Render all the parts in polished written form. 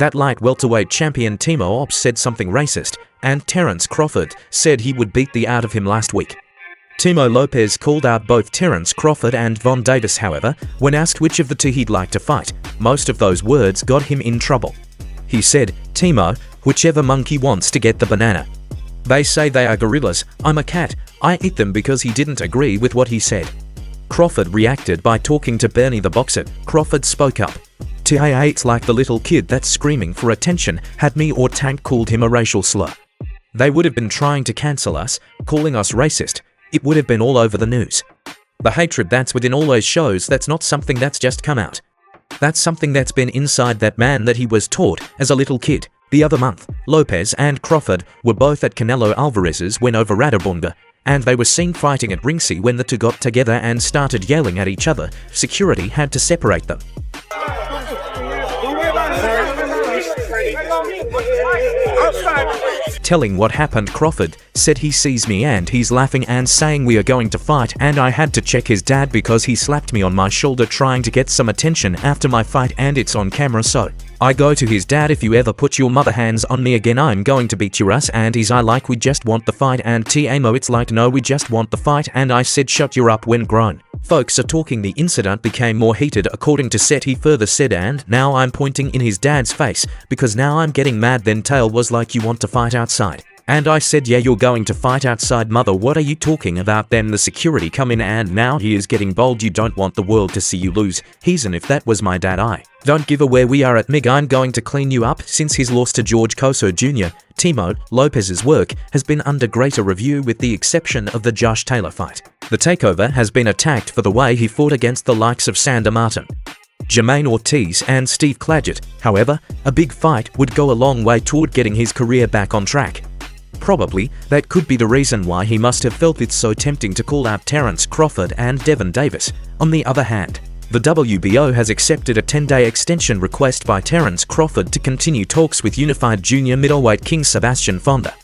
that light welterweight champion Erupts said something racist, and Terence Crawford said he would beat the out of him last week. Lopez called out both Terence Crawford and Von Davis, however, when asked which of the two he'd like to fight. Most of those words got him in trouble. He said, "Timo, whichever monkey wants to get the banana. They say they are gorillas, I'm a cat, I eat them," because he didn't agree with what he said. Crawford reacted by talking to Bernie the boxer. Crawford spoke up. "It's like the little kid that's screaming for attention had me or Tank called him a racial slur. They would have been trying to cancel us, calling us racist. It would have been all over the news. The hatred that's within all those shows, that's not something that's just come out. That's something that's been inside that man that he was taught as a little kid." The other month, Lopez and Crawford were both at Canelo Alvarez's win over Radabonga, and they were seen fighting at ringside. When the two got together and started yelling at each other, security had to separate them. Telling what happened, Crawford said he sees me and he's laughing and saying we are going to fight, and I had to check his dad because he slapped me on my shoulder trying to get some attention after my fight, and it's on camera, so I go to his dad, "If you ever put your mother hands on me again, I'm going to beat your ass," and he's like, "We just want the fight," and Tamo it's like, "No, we just want the fight," and I said, "Shut your up," when grown. Folks are talking. The incident became more heated, according to Seth. He further said, "And now I'm pointing in his dad's face because now I'm getting mad." Then Tail was like, "You want to fight outside?" And I said, "Yeah, you're going to fight outside, mother. What are you talking about?" Then the security come in and now he is getting bold. "You don't want the world to see you lose." And if that was my dad, I don't give a where we are at Mig. I'm going to clean you up. Since his loss to George Coso Jr., Timo Lopez's work has been under greater review with the exception of the Josh Taylor fight. The takeover has been attacked for the way he fought against the likes of Sander Martin, Jermaine Ortiz and Steve Claggett. However, a big fight would go a long way toward getting his career back on track. Probably, that could be the reason why he must have felt it so tempting to call out Terence Crawford and Devin Davis. On the other hand, the WBO has accepted a 10-day extension request by Terence Crawford to continue talks with unified junior middleweight king Sebastian Fonda.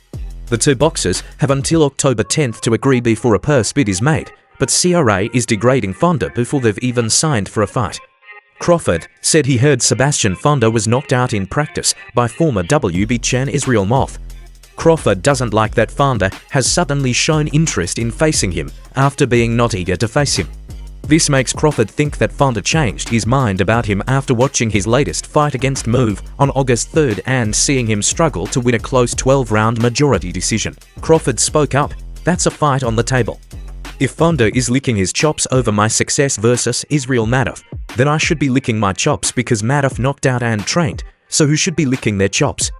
The two boxers have until October 10th to agree before a purse bid is made, but CRA is degrading Fonda before they've even signed for a fight. Crawford said he heard Sebastian Fonda was knocked out in practice by former WB champ Israel Moth. Crawford doesn't like that Fonda has suddenly shown interest in facing him after being not eager to face him. This makes Crawford think that Fonda changed his mind about him after watching his latest fight against Move on August 3rd and seeing him struggle to win a close 12-round majority decision. Crawford spoke up, "That's a fight on the table. If Fonda is licking his chops over my success versus Israel Madoff, then I should be licking my chops because Madoff knocked out and trained, so who should be licking their chops?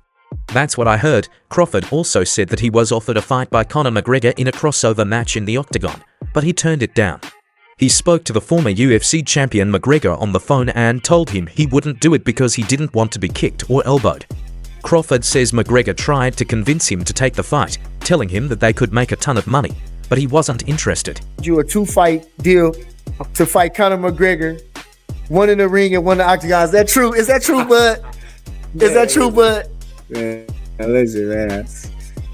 That's what I heard." Crawford also said that he was offered a fight by Conor McGregor in a crossover match in the Octagon, but he turned it down. He spoke to the former UFC champion McGregor on the phone and told him he wouldn't do it because he didn't want to be kicked or elbowed. Crawford says McGregor tried to convince him to take the fight, telling him that they could make a ton of money, but he wasn't interested. You a 2-fight deal to fight Conor McGregor, one in the ring and one in the octagon. Is that true? Is that true, bud? Is that true, bud? Man, listen, man.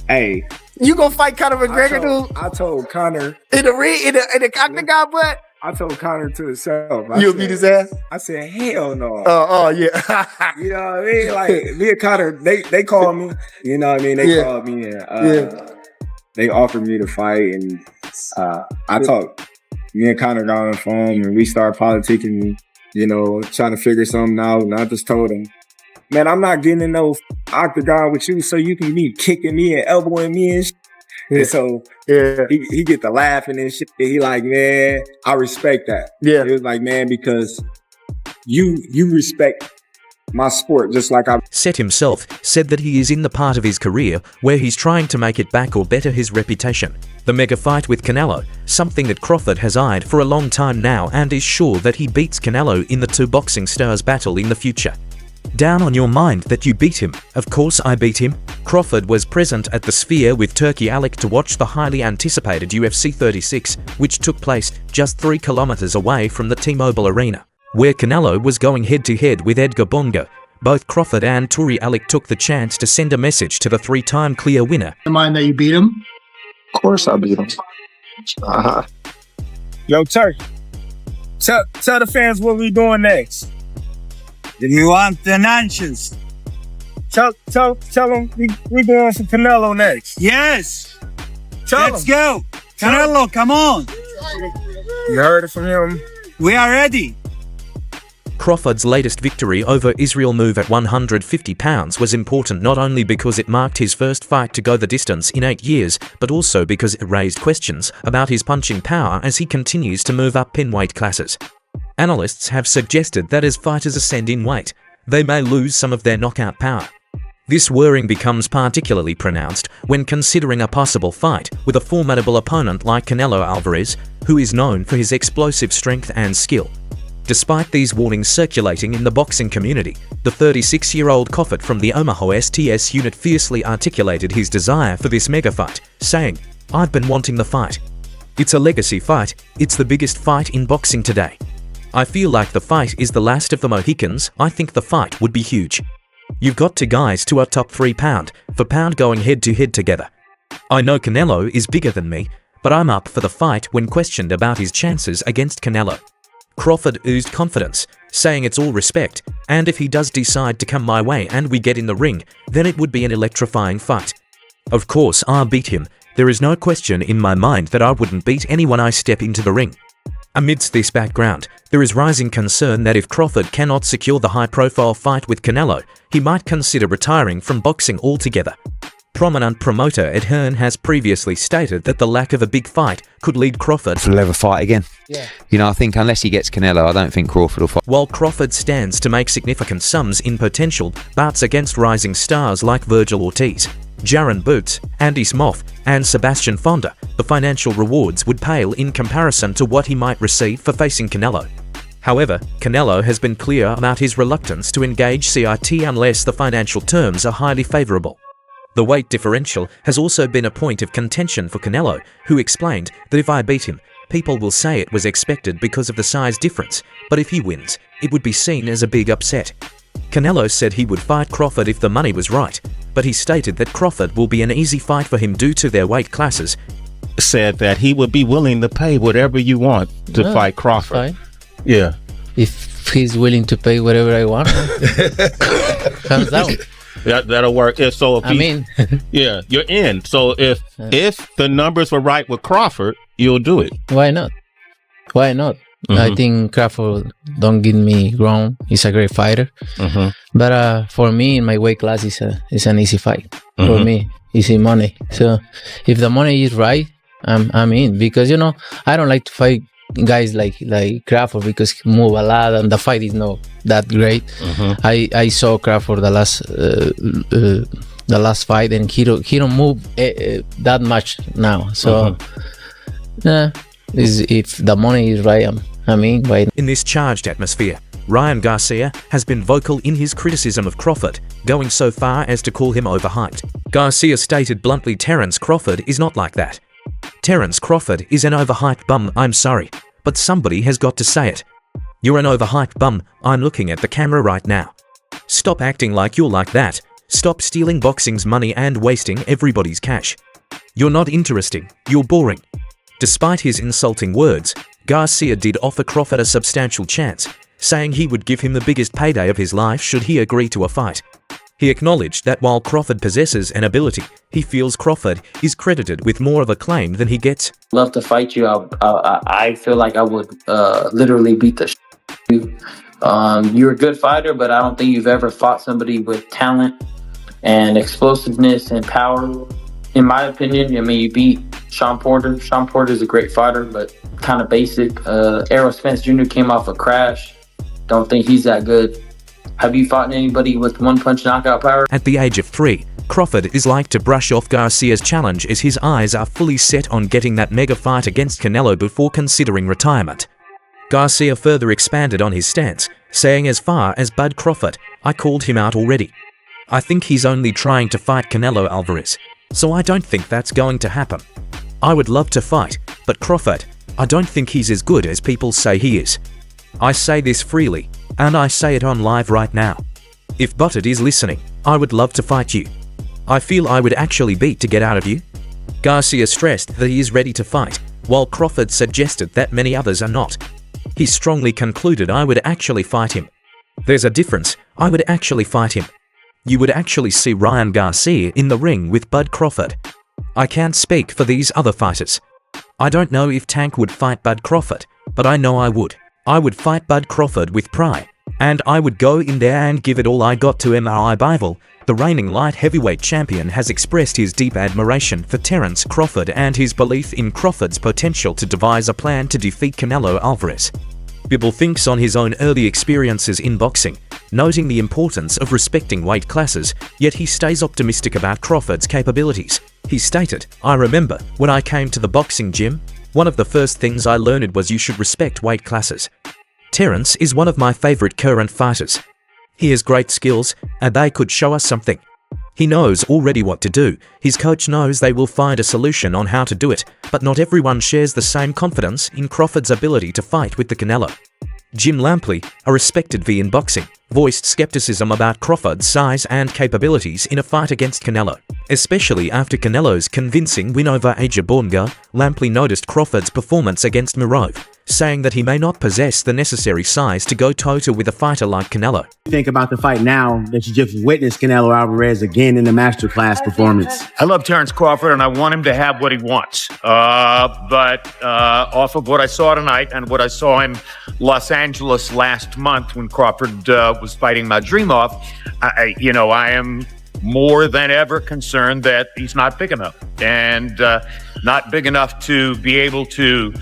Hey. You gonna fight Conor McGregor, dude? I told Conor. In the ring, in the octagon, bud? I told Conor to himself. You'll beat his ass? I said, hell no. Oh, yeah. You know what I mean? Like, me and Conor, they called me. You know what I mean? They called me and they offered me to fight. And I talked. Me and Conor got on the phone and we started politicking, you know, trying to figure something out. And I just told him, "Man, I'm not getting in no octagon with you so you can be kicking me and elbowing me and shit." And so he get to laughing and shit. He like, "Man, I respect that." Yeah. He was like, "Man, because you respect my sport just like I." Seth himself said that he is in the part of his career where he's trying to make it back or better his reputation. The mega fight with Canelo, something that Crawford has eyed for a long time now and is sure that he beats Canelo in the two boxing stars battle in the future. Down on your mind that you beat him? Of course I beat him. Crawford was present at the Sphere with Turkey Alec to watch the highly anticipated UFC 36, which took place just 3 kilometers away from the T-Mobile Arena, where Canelo was going head-to-head with Edgar Bongo. Both Crawford and Turkey Alec took the chance to send a message to the 3-time clear winner. Mind that you beat him? Of course I beat him. Yo, Turkey, tell the fans what we doing next. If you want the answers, Tell him we going for Canelo next. Yes. Let's him. go. Canelo, come on. You heard it from him. We are ready. Crawford's latest victory over Israel Move at 150 pounds was important not only because it marked his first fight to go the distance in 8 years, but also because it raised questions about his punching power as he continues to move up in weight classes. Analysts have suggested that as fighters ascend in weight, they may lose some of their knockout power. This worrying becomes particularly pronounced when considering a possible fight with a formidable opponent like Canelo Alvarez, who is known for his explosive strength and skill. Despite these warnings circulating in the boxing community, the 36-year-old Crawford from the Omaha STS unit fiercely articulated his desire for this mega fight, saying, "I've been wanting the fight. It's a legacy fight. It's the biggest fight in boxing today. I feel like the fight is the last of the Mohicans. I think the fight would be huge. You've got two guys who are top 3 pound for pound going head-to-head together. I know Canelo is bigger than me, but I'm up for the fight." When questioned about his chances against Canelo, Crawford oozed confidence, saying it's all respect, and if he does decide to come my way and we get in the ring, then it would be an electrifying fight. Of course, I'll beat him. There is no question in my mind that I wouldn't beat anyone I step into the ring. Amidst this background, there is rising concern that if Crawford cannot secure the high-profile fight with Canelo, he might consider retiring from boxing altogether. Prominent promoter Ed Hearn has previously stated that the lack of a big fight could lead Crawford to have a fight again. Yeah. You know, I think unless he gets Canelo, I don't think Crawford will fight. While Crawford stands to make significant sums in potential bouts against rising stars like Virgil Ortiz, Jaron Boots, Andy Smoff, and Sebastian Fonda, the financial rewards would pale in comparison to what he might receive for facing Canelo. However, Canelo has been clear about his reluctance to engage CIT unless the financial terms are highly favorable. The weight differential has also been a point of contention for Canelo, who explained that if I beat him, people will say it was expected because of the size difference, but if he wins, it would be seen as a big upset. Canelo said he would fight Crawford if the money was right, but he stated that Crawford will be an easy fight for him due to their weight classes. Said that he would be willing to pay whatever you want to fight Crawford. Fine. Yeah. If he's willing to pay whatever I want, comes down. That'll work. So if yeah, you're in. So if the numbers were right with Crawford, you'll do it. Why not? Why not? I think Crawford, don't get me wrong, he's a great fighter. But for me, in my weight class, it's an easy fight. For me, easy money. So if the money is right, I'm in. Because, you know, I don't like to fight guys like Crawford because he move a lot and the fight is not that great. I saw Crawford the last fight and he don't move that much now. So if the money is right, I'm in. Right. In this charged atmosphere, Ryan Garcia has been vocal in his criticism of Crawford, going so far as to call him overhyped. Garcia stated bluntly, "Terence Crawford is not like that. Terence Crawford is an overhyped bum, I'm sorry, but somebody has got to say it. You're an overhyped bum, I'm looking at the camera right now. Stop acting like you're like that. Stop stealing boxing's money and wasting everybody's cash. You're not interesting, you're boring." Despite his insulting words, Garcia did offer Crawford a substantial chance, saying he would give him the biggest payday of his life should he agree to a fight. He acknowledged that while Crawford possesses an ability, he feels Crawford is credited with more of a claim than he gets. Love to fight you. I feel like I would literally beat the you. You're a good fighter, but I don't think you've ever fought somebody with talent and explosiveness and power. In my opinion, I mean, you beat Sean Porter. Sean Porter's a great fighter, but kind of basic. Errol Spence Jr. came off a crash. Don't think he's that good. Have you fought anybody with one-punch knockout power? At the age of 3, Crawford is like to brush off Garcia's challenge as his eyes are fully set on getting that mega fight against Canelo before considering retirement. Garcia further expanded on his stance, saying, "As far as Bud Crawford, I called him out already. I think he's only trying to fight Canelo Alvarez, so I don't think that's going to happen. I would love to fight, but Crawford, I don't think he's as good as people say he is. I say this freely, and I say it on live right now. If Butted is listening, I would love to fight you. I feel I would actually beat to get out of you." Garcia stressed that he is ready to fight, while Crawford suggested that many others are not. He strongly concluded, "I would actually fight him. There's a difference, I would actually fight him. you would actually see Ryan Garcia in the ring with Bud Crawford. I can't speak for these other fighters. I don't know if Tank would fight Bud Crawford, but I know I would. I would fight Bud Crawford with pride, and I would go in there and give it all I got to MRI Bible. The reigning light heavyweight champion has expressed his deep admiration for Terence Crawford and his belief in Crawford's potential to devise a plan to defeat Canelo Alvarez. Bibble thinks on his own early experiences in boxing, noting the importance of respecting weight classes, yet he stays optimistic about Crawford's capabilities. He stated, "I remember, when I came to the boxing gym, one of the first things I learned was you should respect weight classes. Terence is one of my favorite current fighters. He has great skills, and they could show us something. He knows already what to do. His coach knows they will find a solution on how to do it, but not everyone shares the same confidence in Crawford's ability to fight with the Canelo." Jim Lampley, a respected V in boxing, voiced skepticism about Crawford's size and capabilities in a fight against Canelo, especially after Canelo's convincing win over Aja Bornga. Lampley noticed Crawford's performance against Mirov, saying that he may not possess the necessary size to go toe-to with a fighter like Canelo. Think about the fight now that you just witnessed Canelo Alvarez again in the masterclass performance. I love Terence Crawford, and I want him to have what he wants. But off of what I saw tonight and what I saw in Los Angeles last month when Crawford was fighting Madrimov, I am more than ever concerned that he's not big enough, and not big enough to be able to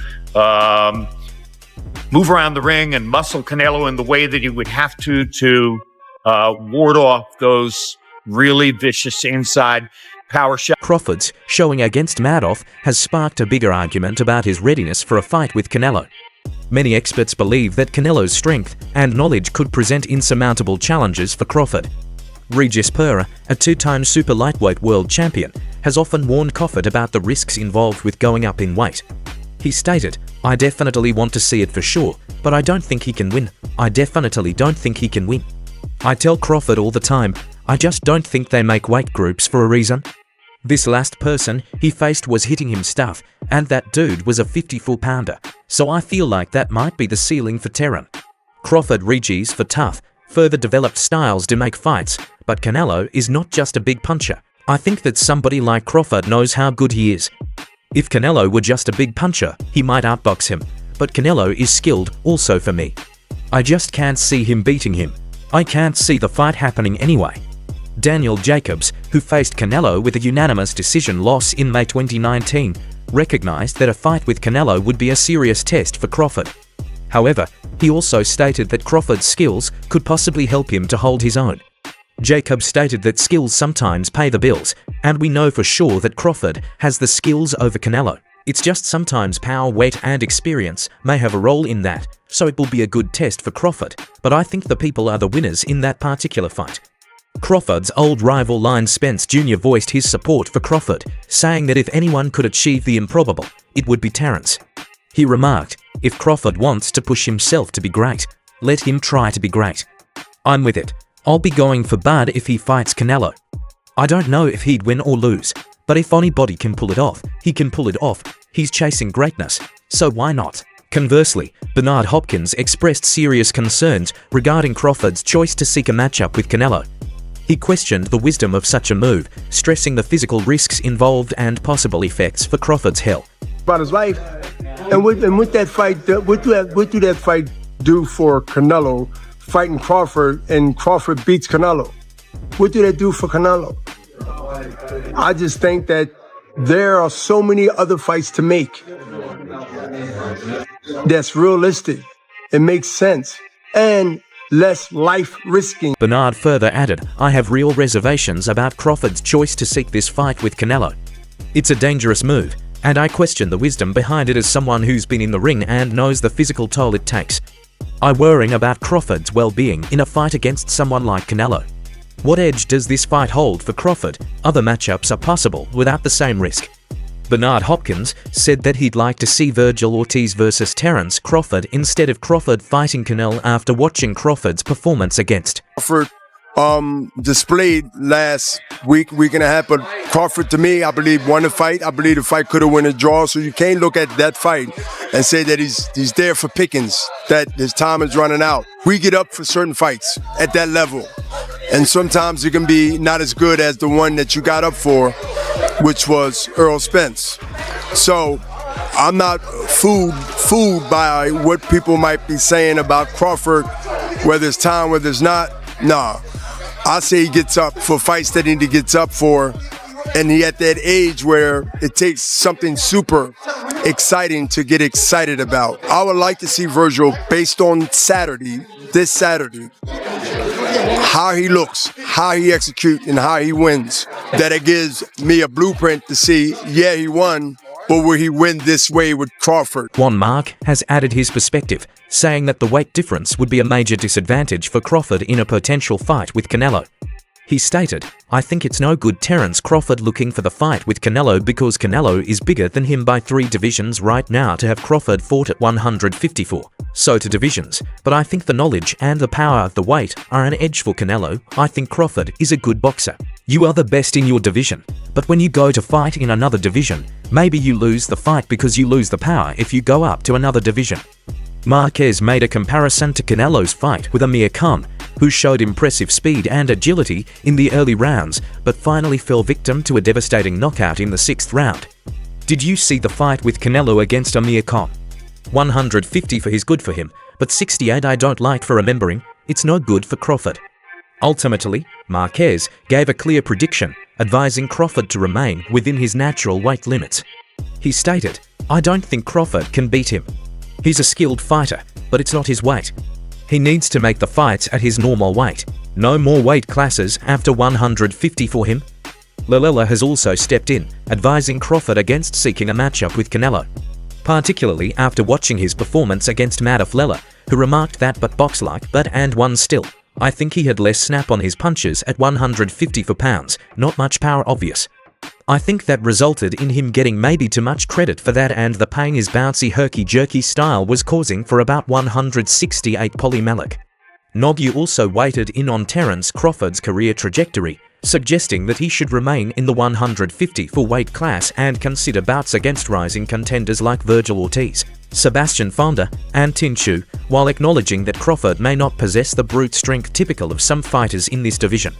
move around the ring and muscle Canelo in the way that he would have to ward off those really vicious inside power shots. Crawford's showing against Madoff has sparked a bigger argument about his readiness for a fight with Canelo. Many experts believe that Canelo's strength and knowledge could present insurmountable challenges for Crawford. Regis Pera, a two-time super lightweight world champion, has often warned Crawford about the risks involved with going up in weight. He stated, "I definitely want to see it for sure, but I don't think he can win. I definitely don't think he can win. I tell Crawford all the time, I just don't think they make weight groups for a reason." This last person he faced was hitting him stuff, and that dude was a 54-pounder, so I feel like that might be the ceiling for Terran. Crawford reaches for tough, further developed styles to make fights, but Canelo is not just a big puncher. I think that somebody like Crawford knows how good he is. If Canelo were just a big puncher, he might outbox him, but Canelo is skilled also for me. I just can't see him beating him. I can't see the fight happening anyway. Daniel Jacobs, who faced Canelo with a unanimous decision loss in May 2019, recognized that a fight with Canelo would be a serious test for Crawford. However, he also stated that Crawford's skills could possibly help him to hold his own. Jacobs stated that skills sometimes pay the bills, and we know for sure that Crawford has the skills over Canelo. It's just sometimes power, weight, and experience may have a role in that, so it will be a good test for Crawford, but I think the people are the winners in that particular fight. Crawford's old rival Line Spence Jr. voiced his support for Crawford, saying that if anyone could achieve the improbable, it would be Terence. He remarked, "If Crawford wants to push himself to be great, let him try to be great. I'm with it. I'll be going for Bud if he fights Canelo. I don't know if he'd win or lose, but if anybody can pull it off, he can pull it off. He's chasing greatness, so why not?" Conversely, Bernard Hopkins expressed serious concerns regarding Crawford's choice to seek a matchup with Canelo. He questioned the wisdom of such a move, stressing the physical risks involved and possible effects for Crawford's health. About his life, and with that fight, what do that fight do for Canelo fighting Crawford, and Crawford beats Canelo? What do that do for Canelo? I just think that there are so many other fights to make that's realistic, it makes sense, and less life-risking. Bernard further added, "I have real reservations about Crawford's choice to seek this fight with Canelo. It's a dangerous move, and I question the wisdom behind it as someone who's been in the ring and knows the physical toll it takes. I'm worrying about Crawford's well-being in a fight against someone like Canelo. What edge does this fight hold for Crawford? Other matchups are possible without the same risk." Bernard Hopkins said that he'd like to see Virgil Ortiz versus Terence Crawford instead of Crawford fighting Canelo after watching Crawford's performance against Crawford displayed last week and a half, but Crawford, to me, I believe, won the fight. I believe the fight could have won a draw, so you can't look at that fight and say that he's there for pickings, that his time is running out. We get up for certain fights at that level, And sometimes it can be not as good as the one that you got up for, which was Earl Spence. So I'm not fooled by what people might be saying about Crawford, whether it's time, whether it's not. Nah, I say he gets up for fights that he gets up for, and he at that age where it takes something super exciting to get excited about. I would like to see Virgil, based on this Saturday, how he looks, how he executes, and how he wins. That it gives me a blueprint to see, yeah, he won, but will he win this way with Crawford? Juan Mark has added his perspective, saying that the weight difference would be a major disadvantage for Crawford in a potential fight with Canelo. He stated, "I think it's no good Terence Crawford looking for the fight with Canelo because Canelo is bigger than him by 3 divisions right now to have Crawford fought at 154. So to divisions, but I think the knowledge and the power of the weight are an edge for Canelo. I think Crawford is a good boxer. You are the best in your division, but when you go to fight in another division, maybe you lose the fight because you lose the power if you go up to another division." Marquez made a comparison to Canelo's fight with Amir Khan, who showed impressive speed and agility in the early rounds, but finally fell victim to a devastating knockout in the 6th round. Did you see the fight with Canelo against Amir Khan? 150 for his good for him, but 68 I don't like for remembering. It's no good for Crawford. Ultimately, Marquez gave a clear prediction, advising Crawford to remain within his natural weight limits. He stated, "I don't think Crawford can beat him. He's a skilled fighter, but it's not his weight. He needs to make the fights at his normal weight. No more weight classes after 150 for him." Lalella has also stepped in, advising Crawford against seeking a matchup with Canelo, particularly after watching his performance against Madoff Lella, who remarked that but box like but and won still. "I think he had less snap on his punches at 154 pounds, not much power obvious. I think that resulted in him getting maybe too much credit for that, and the pain his bouncy herky-jerky style was causing for about 168 Polly Malik." Nogue also weighted in on Terence Crawford's career trajectory, suggesting that he should remain in the 154 weight class and consider bouts against rising contenders like Virgil Ortiz, Sebastian Fonda, and Tinchu, while acknowledging that Crawford may not possess the brute strength typical of some fighters in this division.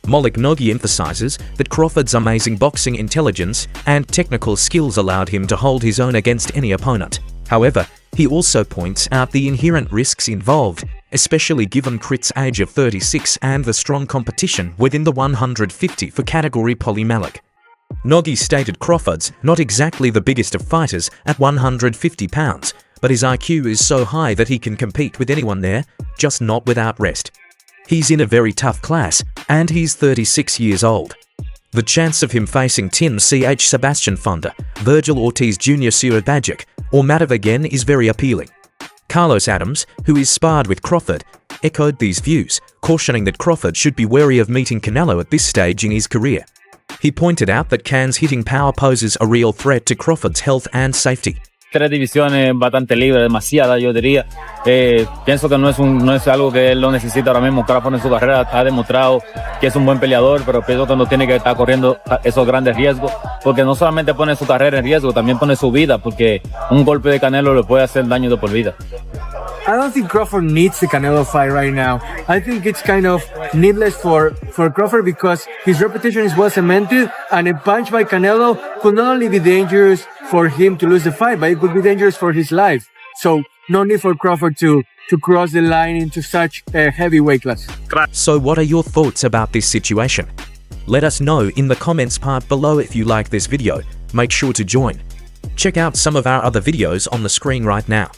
Malik Nogue emphasizes that Crawford's amazing boxing intelligence and technical skills allowed him to hold his own against any opponent. However, he also points out the inherent risks involved, especially given Crit's age of 36 and the strong competition within the 150 for category Polly Malik. Nogue stated Crawford's not exactly the biggest of fighters at 150 pounds, but his IQ is so high that he can compete with anyone there, just not without rest. He's in a very tough class, and he's 36 years old. The chance of him facing Tim Ch Sebastian Fonda, Virgil Ortiz Jr. Ciro Bajic, or Madoff again is very appealing. Carlos Adams, who is sparred with Crawford, echoed these views, cautioning that Crawford should be wary of meeting Canelo at this stage in his career. He pointed out that Khan's hitting power poses a real threat to Crawford's health and safety. 3 divisiones bastante libre, demasiada yo diría. Pienso que no es algo que él lo necesita ahora mismo. Crawford en su carrera ha demostrado que es un buen peleador, pero pienso que no tiene que estar corriendo esos grandes riesgos, porque no solamente pone su carrera en riesgo, también pone su vida, porque un golpe de Canelo le puede hacer daño de por vida. I don't think Crawford needs the Canelo fight right now. I think it's kind of needless for Crawford because his reputation is well cemented, and a punch by Canelo could not only be dangerous for him to lose the fight, but it could be dangerous for his life. So no need for Crawford to cross the line into such a heavy weight class. So what are your thoughts about this situation? Let us know in the comments part below. If you like this video, make sure to join. Check out some of our other videos on the screen right now.